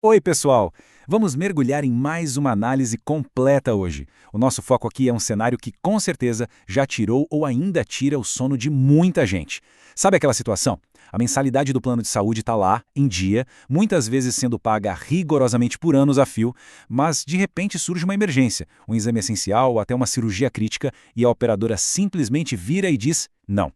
Oi, pessoal! Vamos mergulhar em mais uma análise completa hoje. O nosso foco aqui é um cenário que, com certeza, já tirou ou ainda tira o sono de muita gente. Sabe aquela situação? A mensalidade do plano de saúde está lá, em dia, muitas vezes sendo paga rigorosamente por anos a fio, mas de repente surge uma emergência, um exame essencial ou até uma cirurgia crítica e a operadora simplesmente vira e diz não.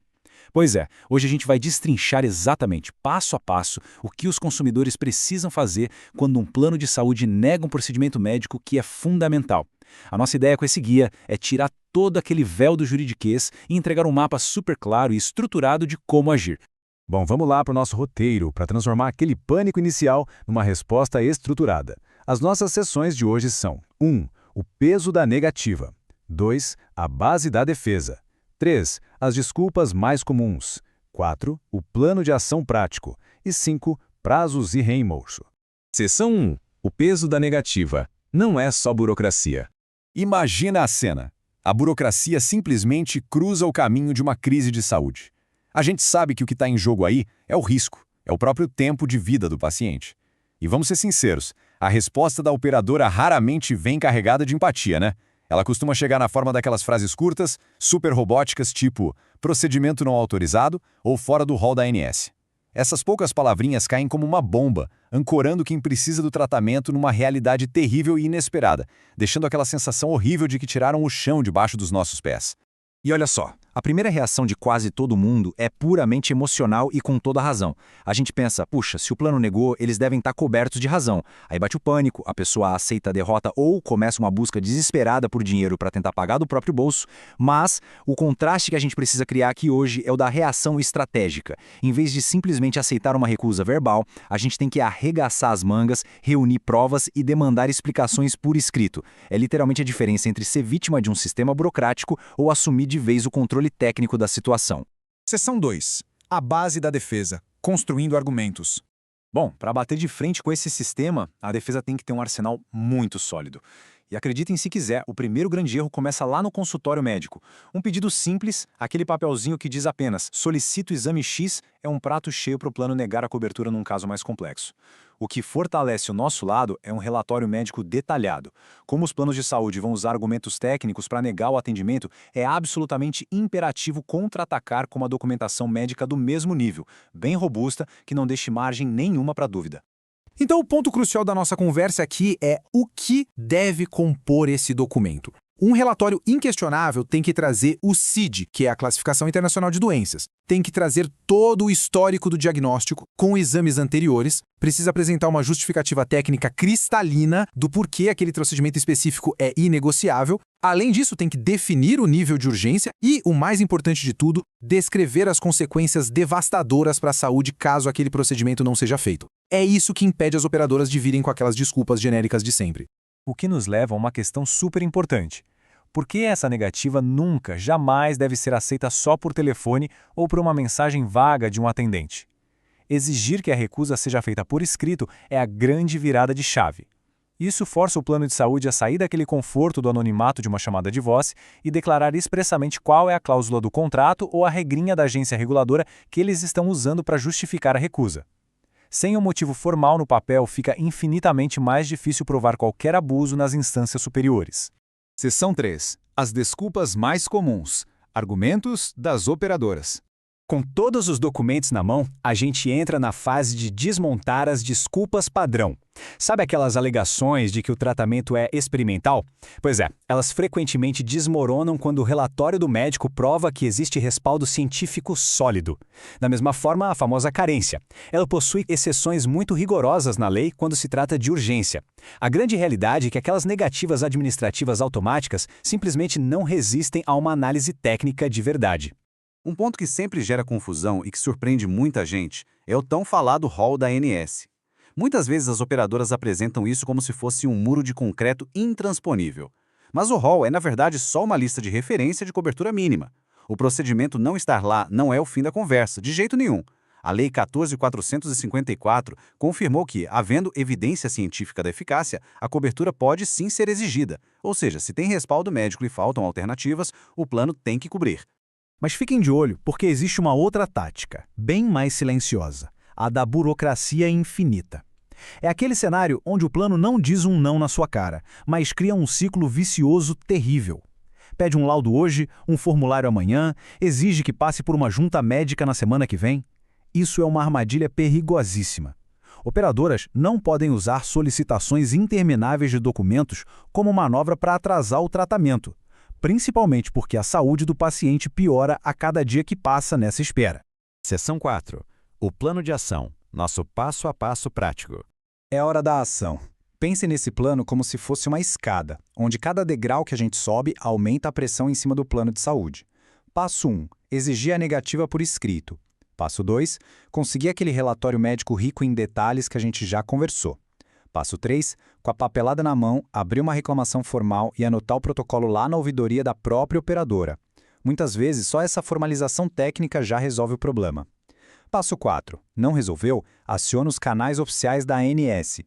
Pois é, hoje a gente vai destrinchar exatamente, passo a passo, o que os consumidores precisam fazer quando um plano de saúde nega um procedimento médico que é fundamental. A nossa ideia com esse guia é tirar todo aquele véu do juridiquês e entregar um mapa super claro e estruturado de como agir. Bom, vamos lá para o nosso roteiro, para transformar aquele pânico inicial numa resposta estruturada. As nossas sessões de hoje são: 1. O peso da negativa. 2. A base da defesa. 3. As desculpas mais comuns. 4. O plano de ação prático. E 5. Prazos e reembolso. Seção 1. O peso da negativa. Não é só burocracia. Imagina a cena. A burocracia simplesmente cruza o caminho de uma crise de saúde. A gente sabe que o que está em jogo aí é o risco, é o próprio tempo de vida do paciente. E vamos ser sinceros, a resposta da operadora raramente vem carregada de empatia, né? Ela costuma chegar na forma daquelas frases curtas, super robóticas, tipo procedimento não autorizado ou fora do rol da ANS. Essas poucas palavrinhas caem como uma bomba, ancorando quem precisa do tratamento numa realidade terrível e inesperada, deixando aquela sensação horrível de que tiraram o chão debaixo dos nossos pés. E olha só, a primeira reação de quase todo mundo é puramente emocional e com toda razão. A gente pensa, puxa, se o plano negou, eles devem estar cobertos de razão. Aí bate o pânico, a pessoa aceita a derrota ou começa uma busca desesperada por dinheiro para tentar pagar do próprio bolso. Mas o contraste que a gente precisa criar aqui hoje é o da reação estratégica. Em vez de simplesmente aceitar uma recusa verbal, a gente tem que arregaçar as mangas, reunir provas e demandar explicações por escrito. É literalmente a diferença entre ser vítima de um sistema burocrático ou assumir de vez o controle técnico da situação. Seção 2. A base da defesa. Construindo argumentos. Bom, para bater de frente com esse sistema, a defesa tem que ter um arsenal muito sólido. E acreditem se quiser, o primeiro grande erro começa lá no consultório médico. Um pedido simples, aquele papelzinho que diz apenas "solicito exame X", é um prato cheio para o plano negar a cobertura num caso mais complexo. O que fortalece o nosso lado é um relatório médico detalhado. Como os planos de saúde vão usar argumentos técnicos para negar o atendimento, é absolutamente imperativo contra-atacar com uma documentação médica do mesmo nível, bem robusta, que não deixe margem nenhuma para dúvida. Então o ponto crucial da nossa conversa aqui é o que deve compor esse documento. Um relatório inquestionável tem que trazer o CID, que é a Classificação Internacional de Doenças. Tem que trazer todo o histórico do diagnóstico, com exames anteriores. Precisa apresentar uma justificativa técnica cristalina do porquê aquele procedimento específico é inegociável. Além disso, tem que definir o nível de urgência e, o mais importante de tudo, descrever as consequências devastadoras para a saúde caso aquele procedimento não seja feito. É isso que impede as operadoras de virem com aquelas desculpas genéricas de sempre. O que nos leva a uma questão super importante. Por que essa negativa nunca, jamais deve ser aceita só por telefone ou por uma mensagem vaga de um atendente? Exigir que a recusa seja feita por escrito é a grande virada de chave. Isso força o plano de saúde a sair daquele conforto do anonimato de uma chamada de voz e declarar expressamente qual é a cláusula do contrato ou a regrinha da agência reguladora que eles estão usando para justificar a recusa. Sem um motivo formal no papel, fica infinitamente mais difícil provar qualquer abuso nas instâncias superiores. Seção 3. As desculpas mais comuns. Argumentos das operadoras. Com todos os documentos na mão, a gente entra na fase de desmontar as desculpas padrão. Sabe aquelas alegações de que o tratamento é experimental? Pois é, elas frequentemente desmoronam quando o relatório do médico prova que existe respaldo científico sólido. Da mesma forma, a famosa carência. Ela possui exceções muito rigorosas na lei quando se trata de urgência. A grande realidade é que aquelas negativas administrativas automáticas simplesmente não resistem a uma análise técnica de verdade. Um ponto que sempre gera confusão e que surpreende muita gente é o tão falado rol da ANS. Muitas vezes as operadoras apresentam isso como se fosse um muro de concreto intransponível. Mas o rol é, na verdade, só uma lista de referência de cobertura mínima. O procedimento não estar lá não é o fim da conversa, de jeito nenhum. A Lei 14.454 confirmou que, havendo evidência científica da eficácia, a cobertura pode sim ser exigida. Ou seja, se tem respaldo médico e faltam alternativas, o plano tem que cobrir. Mas fiquem de olho, porque existe uma outra tática, bem mais silenciosa, a da burocracia infinita. É aquele cenário onde o plano não diz um não na sua cara, mas cria um ciclo vicioso terrível. Pede um laudo hoje, um formulário amanhã, exige que passe por uma junta médica na semana que vem. Isso é uma armadilha perigosíssima. Operadoras não podem usar solicitações intermináveis de documentos como manobra para atrasar o tratamento, principalmente porque a saúde do paciente piora a cada dia que passa nessa espera. Seção 4. O plano de ação. Nosso passo a passo prático. É hora da ação. Pense nesse plano como se fosse uma escada, onde cada degrau que a gente sobe aumenta a pressão em cima do plano de saúde. Passo 1. Exigir a negativa por escrito. Passo 2. Conseguir aquele relatório médico rico em detalhes que a gente já conversou. Passo 3. Com a papelada na mão, abrir uma reclamação formal e anotar o protocolo lá na ouvidoria da própria operadora. Muitas vezes, só essa formalização técnica já resolve o problema. Passo 4. Não resolveu? Aciona os canais oficiais da ANS.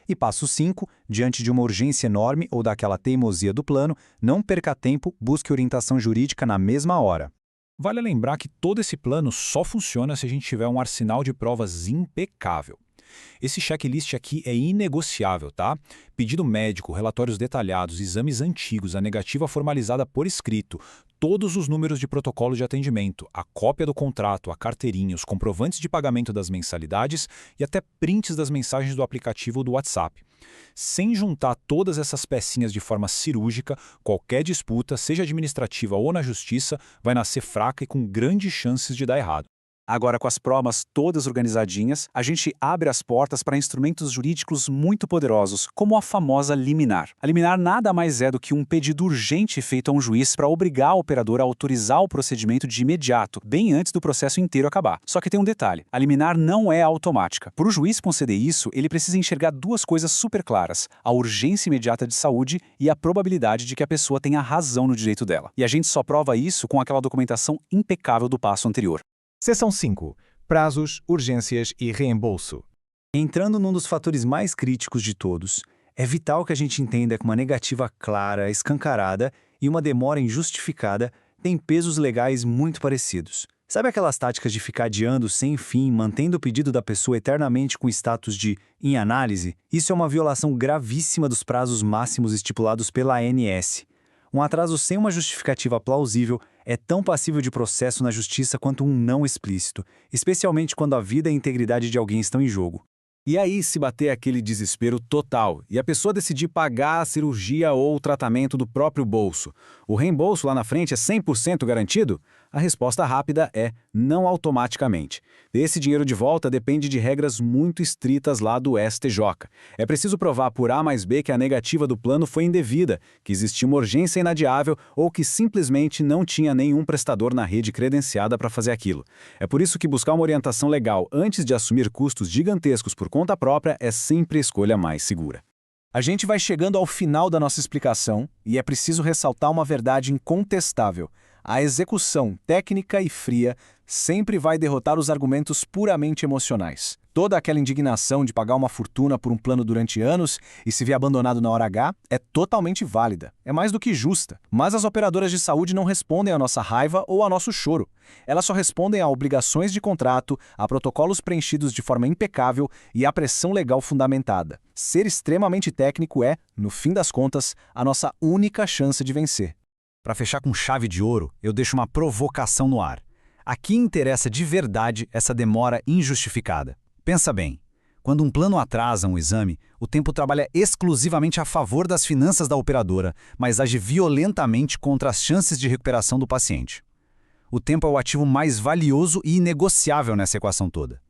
E passo 5, diante de uma urgência enorme ou daquela teimosia do plano, não perca tempo, busque orientação jurídica na mesma hora. Vale lembrar que todo esse plano só funciona se a gente tiver um arsenal de provas impecável. Esse checklist aqui é inegociável, tá? Pedido médico, relatórios detalhados, exames antigos, a negativa formalizada por escrito, todos os números de protocolo de atendimento, a cópia do contrato, a carteirinha, os comprovantes de pagamento das mensalidades e até prints das mensagens do aplicativo do WhatsApp. Sem juntar todas essas pecinhas de forma cirúrgica, qualquer disputa, seja administrativa ou na justiça, vai nascer fraca e com grandes chances de dar errado. Agora, com as provas todas organizadinhas, a gente abre as portas para instrumentos jurídicos muito poderosos, como a famosa liminar. A liminar nada mais é do que um pedido urgente feito a um juiz para obrigar a operadora a autorizar o procedimento de imediato, bem antes do processo inteiro acabar. Só que tem um detalhe, a liminar não é automática. Para o juiz conceder isso, ele precisa enxergar duas coisas super claras, a urgência imediata de saúde e a probabilidade de que a pessoa tenha razão no direito dela. E a gente só prova isso com aquela documentação impecável do passo anterior. Seção 5. Prazos, urgências e reembolso. Entrando num dos fatores mais críticos de todos, é vital que a gente entenda que uma negativa clara, escancarada e uma demora injustificada têm pesos legais muito parecidos. Sabe aquelas táticas de ficar adiando sem fim, mantendo o pedido da pessoa eternamente com status de em análise? Isso é uma violação gravíssima dos prazos máximos estipulados pela ANS. Um atraso sem uma justificativa plausível é tão passível de processo na justiça quanto um não explícito, especialmente quando a vida e a integridade de alguém estão em jogo. E aí, se bater aquele desespero total e a pessoa decidir pagar a cirurgia ou o tratamento do próprio bolso, o reembolso lá na frente é 100% garantido? A resposta rápida é não automaticamente. Esse dinheiro de volta depende de regras muito estritas lá do STJ. É preciso provar por A mais B que a negativa do plano foi indevida, que existia uma urgência inadiável ou que simplesmente não tinha nenhum prestador na rede credenciada para fazer aquilo. É por isso que buscar uma orientação legal antes de assumir custos gigantescos por conta própria é sempre a escolha mais segura. A gente vai chegando ao final da nossa explicação e é preciso ressaltar uma verdade incontestável. A execução técnica e fria sempre vai derrotar os argumentos puramente emocionais. Toda aquela indignação de pagar uma fortuna por um plano durante anos e se ver abandonado na hora H é totalmente válida, é mais do que justa. Mas as operadoras de saúde não respondem à nossa raiva ou ao nosso choro. Elas só respondem a obrigações de contrato, a protocolos preenchidos de forma impecável e a pressão legal fundamentada. Ser extremamente técnico é, no fim das contas, a nossa única chance de vencer. Para fechar com chave de ouro, eu deixo uma provocação no ar. Aqui interessa de verdade essa demora injustificada. Pensa bem, quando um plano atrasa um exame, o tempo trabalha exclusivamente a favor das finanças da operadora, mas age violentamente contra as chances de recuperação do paciente. O tempo é o ativo mais valioso e inegociável nessa equação toda.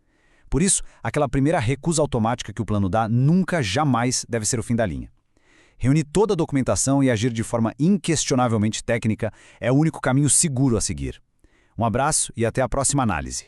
Por isso, aquela primeira recusa automática que o plano dá nunca, jamais deve ser o fim da linha. Reunir toda a documentação e agir de forma inquestionavelmente técnica é o único caminho seguro a seguir. Um abraço e até a próxima análise.